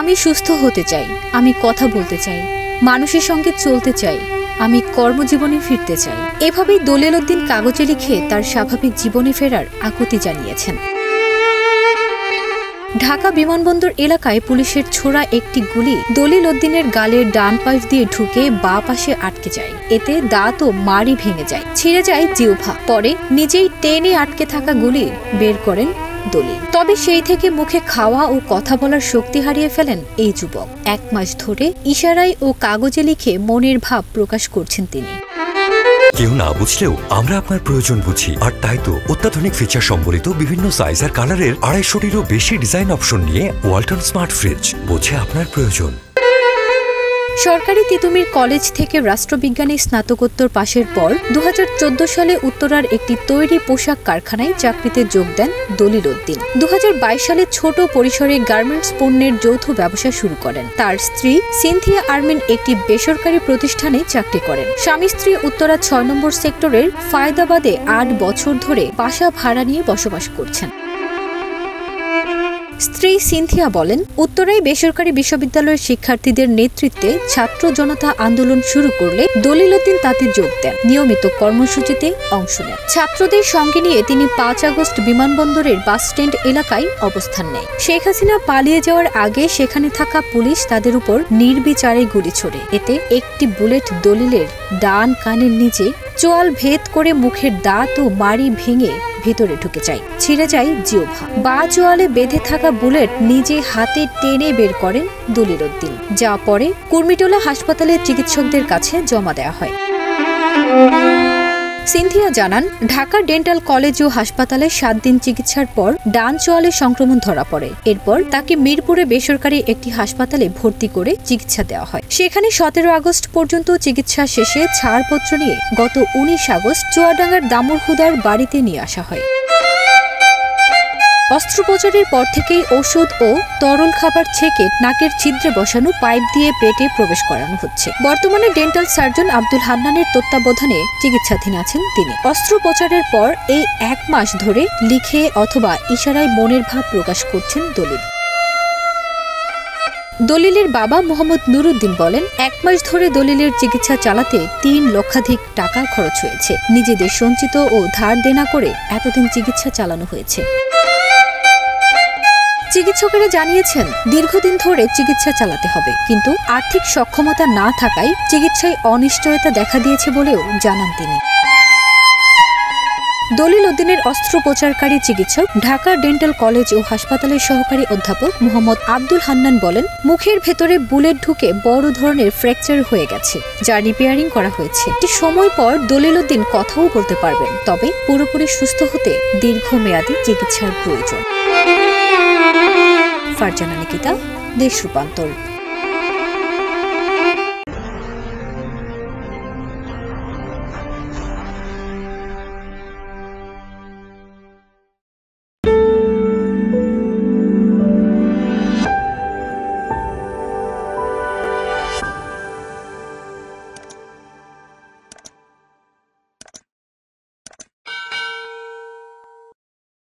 আমি সুস্থ হতে চাই, আমি কথা বলতে চাই, মানুষের সঙ্গে চলতে চাই, আমি কর্মজীবনে ফিরতে চাই। এভাবেই দলিল উদ্দিন কাগজে লিখে তার স্বাভাবিক জীবনে ফেরার আকুতি জানিয়েছেন। ঢাকা বিমানবন্দর এলাকায় পুলিশের ছোড়া একটি গুলি দলিল উদ্দিনের গালের ডান পাশ দিয়ে ঢুকে বাঁ পাশে আটকে যায়। এতে দাঁত ও মাড়ি ভেঙে যায়, ছিঁড়ে যায় জিহ্বা। পরে নিজেই টেনে আটকে থাকা গুলি বের করেন দলিল। তবে সেই থেকে মুখে খাওয়া ও কথা বলার শক্তি হারিয়ে ফেলেন এই যুবক। 1 মাস ধরে ইশারায় ও কাগজে লিখে মনের ভাব প্রকাশ করছেন তিনি। কেউ না বুঝলেও আমরা আপনার প্রয়োজন বুঝি, আর তাই তো অত্যাধুনিক ফিচার সম্বলিত বিভিন্ন সাইজ আর কালারের 250-টিরও বেশি ডিজাইন অপশন নিয়ে ওয়ালটন স্মার্ট ফ্রিজ বোঝে আপনার প্রয়োজন। সরকারি তিতুমির কলেজ থেকে রাষ্ট্রবিজ্ঞানে স্নাতকোত্তর পাশের পর 2014 সালে উত্তরার একটি তৈরি পোশাক কারখানায় চাকরিতে যোগ দেন দলিল উদ্দিন। 2022 সালে ছোট পরিসরে গার্মেন্টস পণ্যের যৌথ ব্যবসা শুরু করেন। তার স্ত্রী সিনথিয়া আরমিন একটি বেসরকারি প্রতিষ্ঠানে চাকরি করেন। স্বামী স্ত্রী উত্তরা 6 নম্বর সেক্টরের ফায়দাবাদে 8 বছর ধরে বাসা ভাড়া নিয়ে বসবাস করছেন। স্ত্রী সিনথিয়া বলেন, উত্তরায় বেসরকারি বিশ্ববিদ্যালয়ের শিক্ষার্থীদের নেতৃত্বে ছাত্র জনতা আন্দোলন শুরু করলে দলিল উদ্দিন তাতে যোগ দেন, নিয়মিত কর্মসূচিতে অংশ নেন। ছাত্রদের সঙ্গে নিয়ে তিনি 5 আগস্ট বিমানবন্দরের বাসস্ট্যান্ড এলাকায় অবস্থান নেয়। শেখ হাসিনা পালিয়ে যাওয়ার আগে সেখানে থাকা পুলিশ তাদের উপর নির্বিচারে গুলি ছোড়ে। এতে একটি বুলেট দলিলের ডান কানের নিচে চোয়াল ভেদ করে মুখের দাঁত ও মাড়ি ভেঙে ভিতরে ঢুকে যায়, ছিঁড়ে যায় জিহ্বা। বাঁ চোয়ালে বেঁধে থাকা বুলেট নিজে হাতে টেনে বের করেন দলিল উদ্দিন, যা পরে কুর্মিটোলা হাসপাতালের চিকিৎসকদের কাছে জমা দেওয়া হয়। সিনথিয়া জানান, ঢাকা ডেন্টাল কলেজ ও হাসপাতালে 7 দিন চিকিৎসার পর ডান চোয়ালে সংক্রমণ ধরা পড়ে। এরপর তাকে মিরপুরে বেসরকারি একটি হাসপাতালে ভর্তি করে চিকিৎসা দেওয়া হয়। সেখানে 17 আগস্ট পর্যন্ত চিকিৎসা শেষে ছাড়পত্র নিয়ে গত 19 আগস্ট চুয়াডাঙ্গার দামুরহুদার বাড়িতে নিয়ে আসা হয়। অস্ত্রোপচারের পর থেকেই ওষুধ ও তরল খাবার ছেঁকে নাকের ছিদ্রে বসানো পাইপ দিয়ে পেটে প্রবেশ করানো হচ্ছে। বর্তমানে ডেন্টাল সার্জন আব্দুল হান্নানের তত্ত্বাবধানে চিকিৎসাধীন আছেন তিনি। অস্ত্রোপচারের পর এই 1 মাস ধরে লিখে অথবা ইশারায় মনের ভাব প্রকাশ করছেন দলিল। দলিলের বাবা মোহাম্মদ নুরুদ্দিন বলেন, 1 মাস ধরে দলিলের চিকিৎসা চালাতে 3 লক্ষাধিক টাকা খরচ হয়েছে। নিজেদের সঞ্চিত ও ধার দেনা করে এতদিন চিকিৎসা চালানো হয়েছে। চিকিৎসকেরা জানিয়েছেন, দীর্ঘদিন ধরে চিকিৎসা চালাতে হবে, কিন্তু আর্থিক সক্ষমতা না থাকায় চিকিৎসায় অনিশ্চয়তা দেখা দিয়েছে বলেও জানান তিনি। দলিল উদ্দিনের অস্ত্রোপচারকারী চিকিৎসক ঢাকা ডেন্টাল কলেজ ও হাসপাতালের সহকারী অধ্যাপক মোহাম্মদ আব্দুল হান্নান বলেন, মুখের ভেতরে বুলেট ঢুকে বড় ধরনের ফ্র্যাকচার হয়ে গেছে, যা রিপেয়ারিং করা হয়েছে। একটি সময় পর দলিল উদ্দিন কথাও বলতে পারবেন, তবে পুরোপুরি সুস্থ হতে দীর্ঘমেয়াদী চিকিৎসার প্রয়োজন। ফারজানা নিকিতা, দেশ রূপান্তর।